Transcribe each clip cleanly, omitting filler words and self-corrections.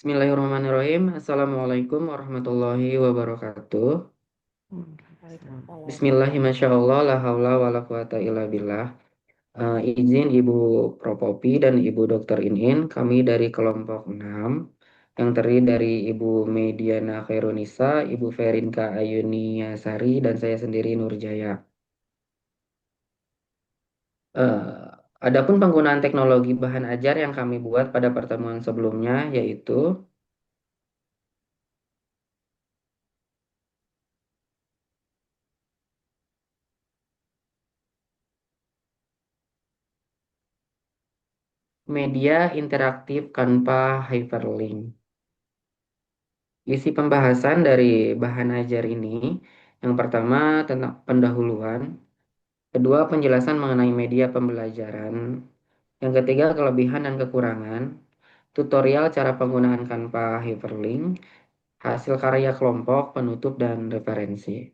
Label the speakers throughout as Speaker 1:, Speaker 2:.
Speaker 1: Bismillahirrahmanirrahim. Assalamualaikum warahmatullahi wabarakatuh.
Speaker 2: Waalaikumsalam.
Speaker 1: Bismillahirrahmanirrahim. La haula wa la quwata illa billah. Izin Ibu Propopi dan Ibu Dr. Inin, kami dari kelompok 6 yang terdiri dari Ibu Mediana Khairunisa, Ibu Ferinka Ayuniasari, dan saya sendiri Nurjaya. Adapun penggunaan teknologi bahan ajar yang kami buat pada pertemuan sebelumnya yaitu media interaktif tanpa hyperlink. Isi pembahasan dari bahan ajar ini, yang pertama tentang pendahuluan, kedua penjelasan mengenai media pembelajaran, yang ketiga kelebihan dan kekurangan, tutorial cara penggunaan Canva Hyperlink, hasil karya kelompok, penutup dan referensi.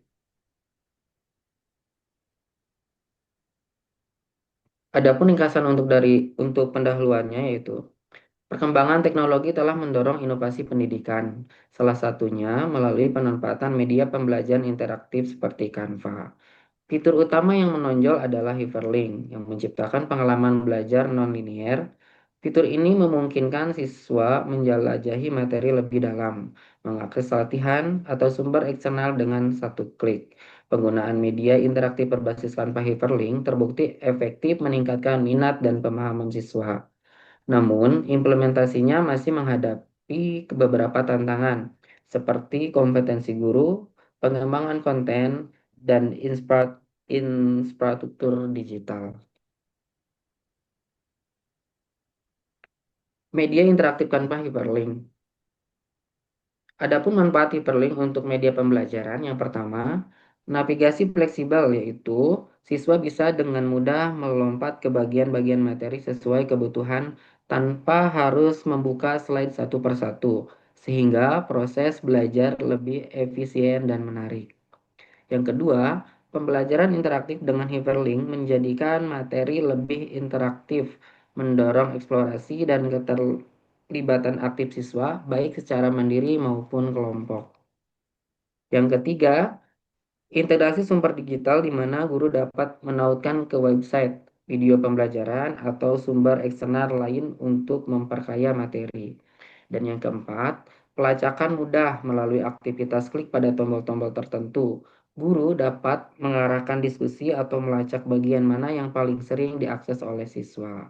Speaker 1: Adapun ringkasan untuk pendahuluannya yaitu perkembangan teknologi telah mendorong inovasi pendidikan, salah satunya melalui pemanfaatan media pembelajaran interaktif seperti Canva. Fitur utama yang menonjol adalah hyperlink yang menciptakan pengalaman belajar non-linier. Fitur ini memungkinkan siswa menjelajahi materi lebih dalam, mengakses latihan atau sumber eksternal dengan satu klik. Penggunaan media interaktif berbasis tanpa hyperlink terbukti efektif meningkatkan minat dan pemahaman siswa. Namun, implementasinya masih menghadapi beberapa tantangan, seperti kompetensi guru, pengembangan konten, dan infrastruktur digital. Media interaktif tanpa hyperlink. Adapun manfaat hyperlink untuk media pembelajaran, yang pertama, navigasi fleksibel, yaitu siswa bisa dengan mudah melompat ke bagian-bagian materi sesuai kebutuhan tanpa harus membuka slide satu persatu, sehingga proses belajar lebih efisien dan menarik. Yang kedua, pembelajaran interaktif dengan hyperlink menjadikan materi lebih interaktif, mendorong eksplorasi dan keterlibatan aktif siswa, baik secara mandiri maupun kelompok. Yang ketiga, integrasi sumber digital di mana guru dapat menautkan ke website, video pembelajaran, atau sumber eksternal lain untuk memperkaya materi. Dan yang keempat, pelacakan mudah melalui aktivitas klik pada tombol-tombol tertentu. Guru dapat mengarahkan diskusi atau melacak bagian mana yang paling sering diakses oleh siswa.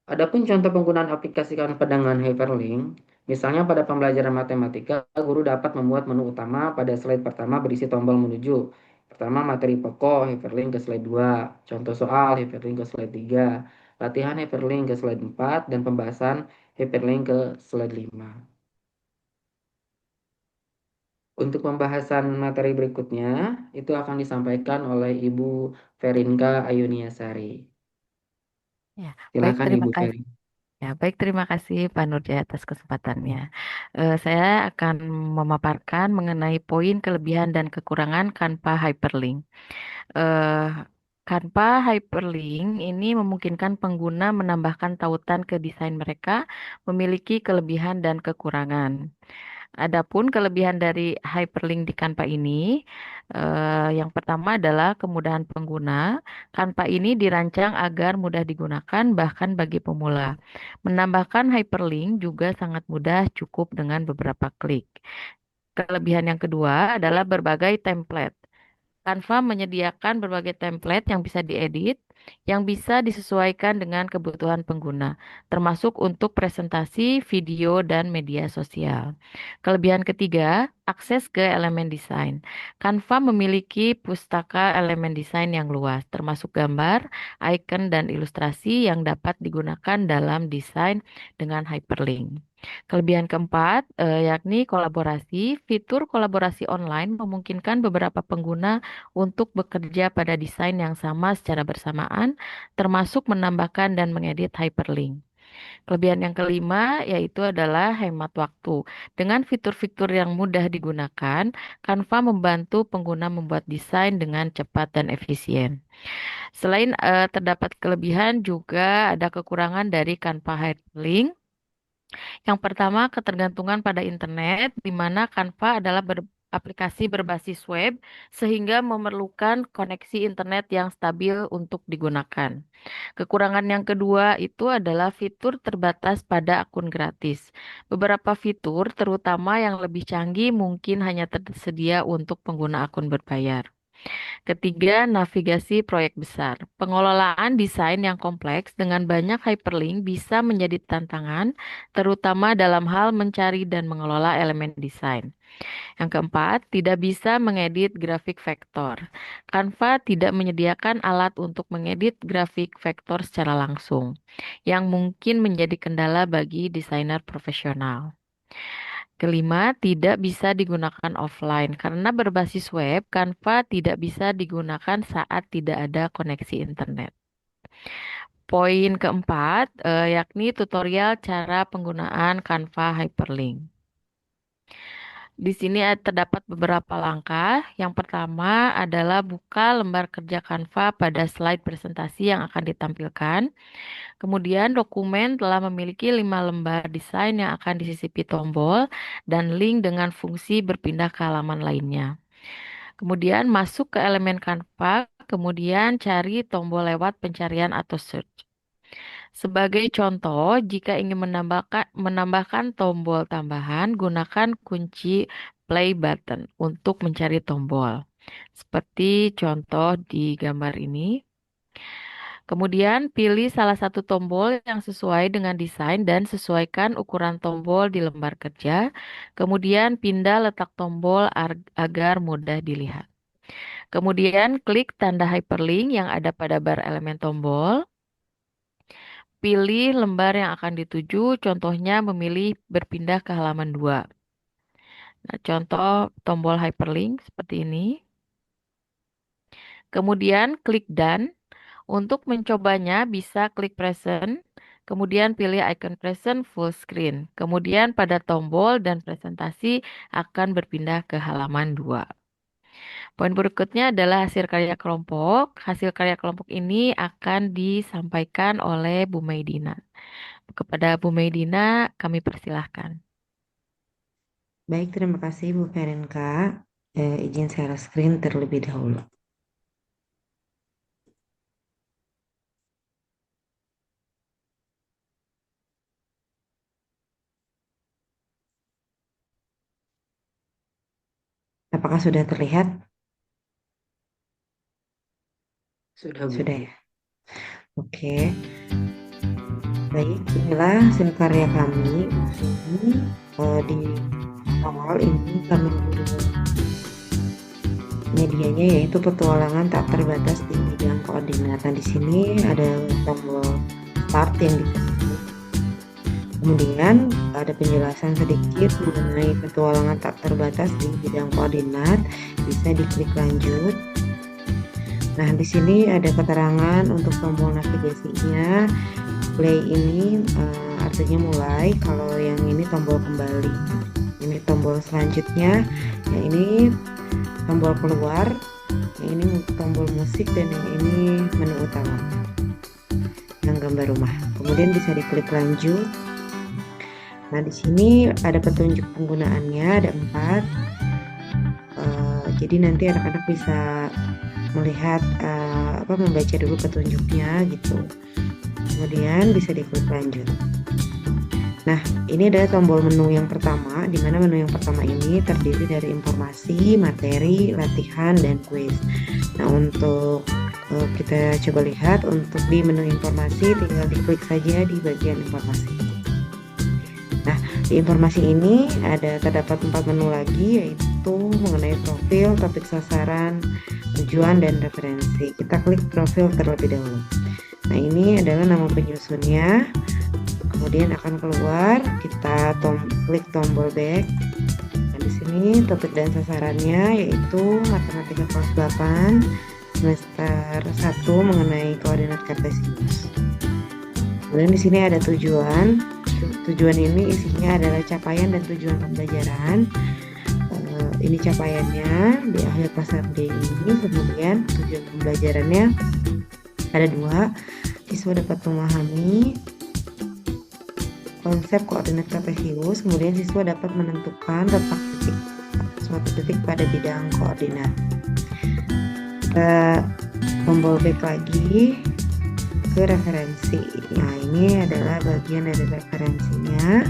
Speaker 1: Adapun contoh penggunaan aplikasi dengan hyperlink, misalnya pada pembelajaran matematika, guru dapat membuat menu utama pada slide pertama berisi tombol menuju. Pertama, materi pokok, hyperlink ke slide 2, contoh soal, hyperlink ke slide 3, latihan hyperlink ke slide 4, dan pembahasan hyperlink ke slide 5. Untuk pembahasan materi berikutnya, itu akan disampaikan oleh Ibu Ferinka Ayuniasari.
Speaker 2: Ya, baik
Speaker 1: Silakan
Speaker 2: terima
Speaker 1: Ibu
Speaker 2: kasih.
Speaker 1: Ferin.
Speaker 2: Ya, baik terima kasih Pak Nurjaya atas kesempatannya. Saya akan memaparkan mengenai poin kelebihan dan kekurangan Canva Hyperlink. Eh, Canva Hyperlink ini memungkinkan pengguna menambahkan tautan ke desain mereka, memiliki kelebihan dan kekurangan. Adapun kelebihan dari hyperlink di Canva ini, yang pertama adalah kemudahan pengguna. Canva ini dirancang agar mudah digunakan bahkan bagi pemula. Menambahkan hyperlink juga sangat mudah, cukup dengan beberapa klik. Kelebihan yang kedua adalah berbagai template. Canva menyediakan berbagai template yang bisa diedit, yang bisa disesuaikan dengan kebutuhan pengguna, termasuk untuk presentasi, video, dan media sosial. Kelebihan ketiga, akses ke elemen desain. Canva memiliki pustaka elemen desain yang luas, termasuk gambar, icon, dan ilustrasi yang dapat digunakan dalam desain dengan hyperlink. Kelebihan keempat, yakni kolaborasi. Fitur kolaborasi online memungkinkan beberapa pengguna untuk bekerja pada desain yang sama secara bersamaan, termasuk menambahkan dan mengedit hyperlink. Kelebihan yang kelima yaitu adalah hemat waktu. Dengan fitur-fitur yang mudah digunakan, Canva membantu pengguna membuat desain dengan cepat dan efisien. Selain terdapat kelebihan, juga ada kekurangan dari Canva Hyperlink, Yang pertama, ketergantungan pada internet, di mana Canva adalah aplikasi berbasis web, sehingga memerlukan koneksi internet yang stabil untuk digunakan. Kekurangan yang kedua itu adalah fitur terbatas pada akun gratis. Beberapa fitur, terutama yang lebih canggih, mungkin hanya tersedia untuk pengguna akun berbayar. Ketiga, navigasi proyek besar. Pengelolaan desain yang kompleks dengan banyak hyperlink bisa menjadi tantangan, terutama dalam hal mencari dan mengelola elemen desain. Yang keempat, tidak bisa mengedit grafik vektor. Canva tidak menyediakan alat untuk mengedit grafik vektor secara langsung, yang mungkin menjadi kendala bagi desainer profesional. Kelima, tidak bisa digunakan offline karena berbasis web, Canva tidak bisa digunakan saat tidak ada koneksi internet. Poin keempat, yakni tutorial cara penggunaan Canva Hyperlink. Di sini terdapat beberapa langkah. Yang pertama adalah buka lembar kerja Canva pada slide presentasi yang akan ditampilkan. Kemudian dokumen telah memiliki 5 lembar desain yang akan disisipi tombol dan link dengan fungsi berpindah ke halaman lainnya. Kemudian masuk ke elemen Canva, kemudian cari tombol lewat pencarian atau search. Sebagai contoh, jika ingin menambahkan tombol tambahan, gunakan kunci play button untuk mencari tombol. Seperti contoh di gambar ini. Kemudian pilih salah satu tombol yang sesuai dengan desain dan sesuaikan ukuran tombol di lembar kerja. Kemudian pindah letak tombol agar mudah dilihat. Kemudian klik tanda hyperlink yang ada pada bar elemen tombol. Pilih lembar yang akan dituju, contohnya memilih berpindah ke halaman 2. Nah, contoh tombol hyperlink seperti ini. Kemudian klik Done. Untuk mencobanya bisa klik present, kemudian pilih icon present full screen. Kemudian pada tombol dan presentasi akan berpindah ke halaman 2. Poin berikutnya adalah hasil karya kelompok. Hasil karya kelompok ini akan disampaikan oleh Bu Maidina. Kepada Bu Maidina, kami persilahkan.
Speaker 3: Baik, terima kasih Bu Ferenka. Izin share screen terlebih dahulu. Apakah sudah terlihat?
Speaker 1: Sudah, Bu.
Speaker 3: Sudah ya. Oke. Baik, inilah hasil karya kami. Di awal ini kami medianya yaitu petualangan tak terbatas di bidang koordinat. Nah, di sini ada tombol start yang diklik. Kemudian ada penjelasan sedikit mengenai petualangan tak terbatas di bidang koordinat. Bisa diklik lanjut. Nah, di sini ada keterangan untuk tombol navigasinya. Play ini artinya mulai. Kalau yang ini tombol kembali. Ini tombol selanjutnya. Yang ini tombol keluar. Yang ini tombol musik dan yang ini menu utama. Yang gambar rumah. Kemudian bisa diklik lanjut. Nah, di sini ada petunjuk penggunaannya, ada 4. Jadi nanti anak-anak bisa melihat membaca dulu petunjuknya gitu. Kemudian bisa diklik lanjut. Nah, ini adalah tombol menu yang pertama, di mana menu yang pertama ini terdiri dari informasi, materi, latihan, dan kuis. Nah, untuk kita coba lihat untuk di menu informasi, tinggal diklik saja di bagian informasi. Nah, di informasi ini terdapat 4 menu lagi, yaitu mengenai profil, topik sasaran, tujuan, dan referensi. Kita klik profil terlebih dahulu. Nah, ini adalah nama penyusunnya. Kemudian akan keluar, kita klik tombol back. Nah, di sini topik dan sasarannya yaitu matematika kelas 8 semester 1 mengenai koordinat kartesius. Kemudian di sini ada tujuan. Tujuan ini isinya adalah capaian dan tujuan pembelajaran. Ini capaiannya di akhir pasar D ini. Kemudian tujuan pembelajarannya ada 2. Siswa dapat memahami konsep koordinat kartesius, kemudian siswa dapat menentukan letak titik suatu titik pada bidang koordinat. Kita tombol back lagi ke referensi. Nah, ini adalah bagian dari referensinya.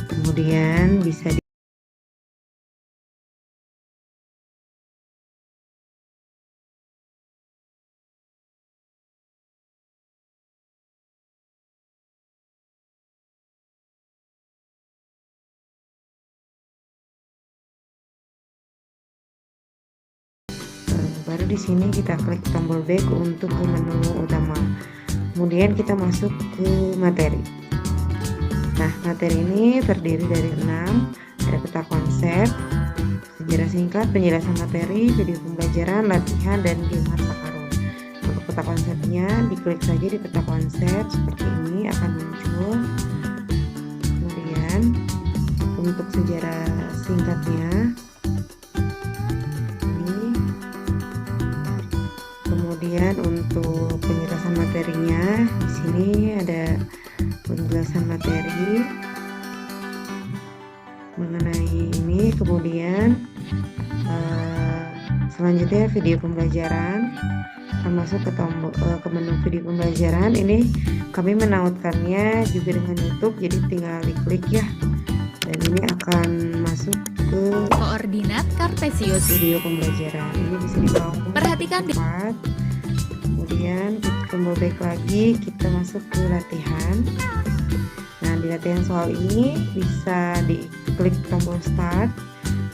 Speaker 3: Kemudian bisa baru di sini kita klik tombol back untuk ke menu utama. Kemudian kita masuk ke materi. Nah, materi ini terdiri dari 6, ada peta konsep, sejarah singkat, penjelasan materi, video pembelajaran, latihan, dan game harta karun. Untuk peta konsepnya, diklik saja di peta konsep seperti ini akan muncul. Kemudian untuk sejarah singkatnya ini, kemudian untuk penjelasan materinya di sini ada penjelasan materi mengenai ini. Kemudian selanjutnya video pembelajaran akan masuk ke menu video pembelajaran. Ini kami menautkannya juga dengan YouTube, jadi tinggal diklik ya, dan ini akan masuk ke
Speaker 4: Koordinat kartesius.
Speaker 3: video pembelajaran. Ini bisa dibawa
Speaker 4: Perhatikan di
Speaker 3: tempat. Kemudian kita tombol back lagi, kita masuk ke latihan. Nah, di latihan soal ini bisa diklik tombol start.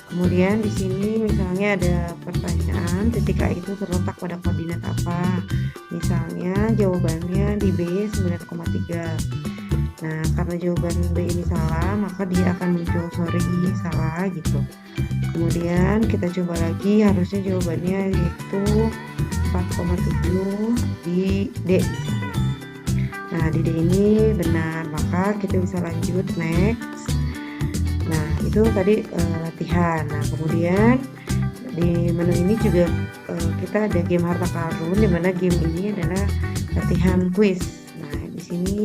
Speaker 3: Kemudian di sini misalnya ada pertanyaan, titik A itu terletak pada koordinat apa? Misalnya jawabannya di B 9,3. Nah, karena jawaban B ini salah, maka dia akan muncul sorry salah gitu. Kemudian kita coba lagi, harusnya jawabannya yaitu 4,7 di D. Nah, di D ini benar, maka kita bisa lanjut next. Nah, itu tadi latihan. Nah, kemudian di menu ini juga kita ada game harta karun, di mana game ini adalah latihan quiz. Nah, di sini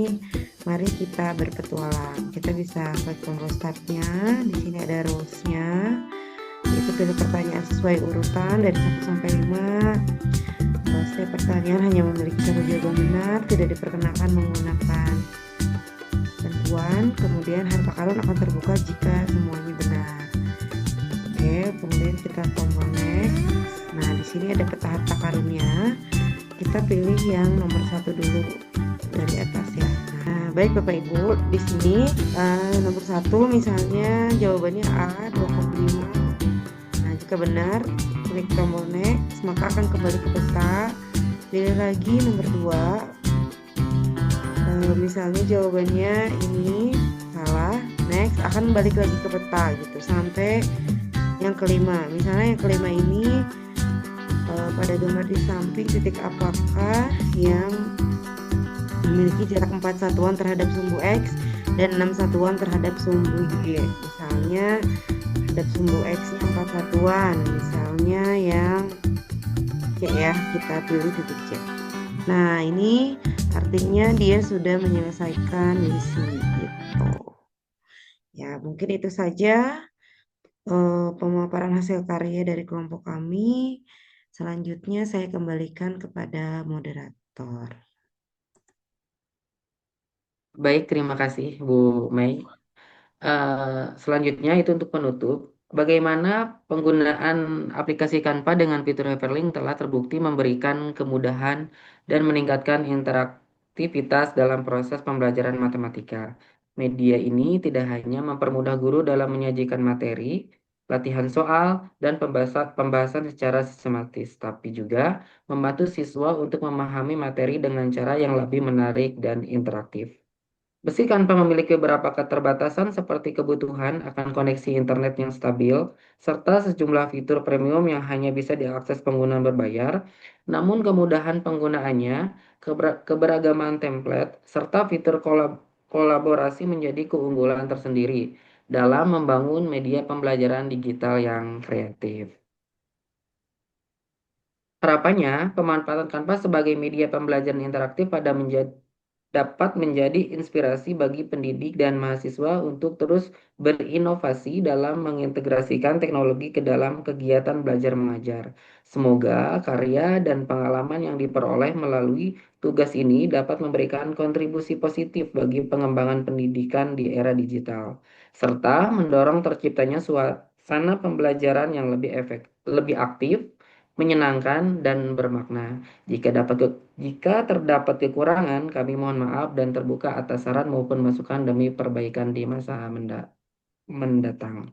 Speaker 3: mari kita berpetualang. Kita bisa klik tombol startnya. Di sini ada rules-nya. Itu pilih pertanyaan sesuai urutan dari 1 sampai 5. Setiap pertanyaan hanya memiliki satu jawaban benar, tidak diperkenakan menggunakan tentuan. Kemudian harta karun akan terbuka jika semuanya benar. Oke, kemudian kita tombol next. Nah, di sini ada peta harta karunnya. Kita pilih yang nomor 1 dulu dari atas ya. Nah, baik Bapak Ibu, di sini nomor 1 misalnya jawabannya A 2,5. Nah, jika benar, klik tombol next, maka akan kembali ke peta. Pilih lagi nomor 2. Misalnya jawabannya ini salah, next, akan balik lagi ke peta gitu sampai yang kelima. Misalnya yang kelima ini pada gambar di samping titik apakah yang memiliki jarak 4 satuan terhadap sumbu X dan 6 satuan terhadap sumbu Y. Misalnya terhadap sumbu X-nya 4 satuan, misalnya yang C ya, kita pilih titik C. Nah, ini artinya dia sudah menyelesaikan misi gitu. Ya, mungkin itu saja pemaparan hasil karya dari kelompok kami. Selanjutnya saya kembalikan kepada moderator.
Speaker 1: Baik, terima kasih Bu Mei. Selanjutnya itu untuk penutup. Bagaimana penggunaan aplikasi Canva dengan fitur hyperlink telah terbukti memberikan kemudahan dan meningkatkan interaktivitas dalam proses pembelajaran matematika. Media ini tidak hanya mempermudah guru dalam menyajikan materi, latihan soal, dan pembahasan secara sistematis, tapi juga membantu siswa untuk memahami materi dengan cara yang lebih menarik dan interaktif. Meski Canva memiliki beberapa keterbatasan seperti kebutuhan akan koneksi internet yang stabil, serta sejumlah fitur premium yang hanya bisa diakses pengguna berbayar, namun kemudahan penggunaannya, keberagaman template, serta fitur kolaborasi menjadi keunggulan tersendiri dalam membangun media pembelajaran digital yang kreatif. Harapannya, pemanfaatan Canva sebagai media pembelajaran interaktif pada menjadi dapat menjadi inspirasi bagi pendidik dan mahasiswa untuk terus berinovasi dalam mengintegrasikan teknologi ke dalam kegiatan belajar mengajar. Semoga karya dan pengalaman yang diperoleh melalui tugas ini dapat memberikan kontribusi positif bagi pengembangan pendidikan di era digital, serta mendorong terciptanya suasana pembelajaran yang lebih aktif, menyenangkan, dan bermakna. Jika terdapat kekurangan, kami mohon maaf dan terbuka atas saran maupun masukan demi perbaikan di masa mendatang.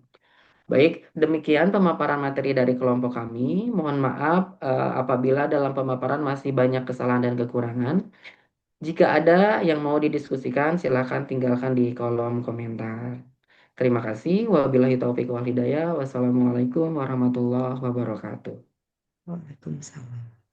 Speaker 1: Baik, demikian pemaparan materi dari kelompok kami. Mohon maaf apabila dalam pemaparan masih banyak kesalahan dan kekurangan. Jika ada yang mau didiskusikan, silakan tinggalkan di kolom komentar. Terima kasih. Wabillahi taufiq wal hidayah. Wassalamualaikum warahmatullahi wabarakatuh.
Speaker 3: Waalaikumsalam.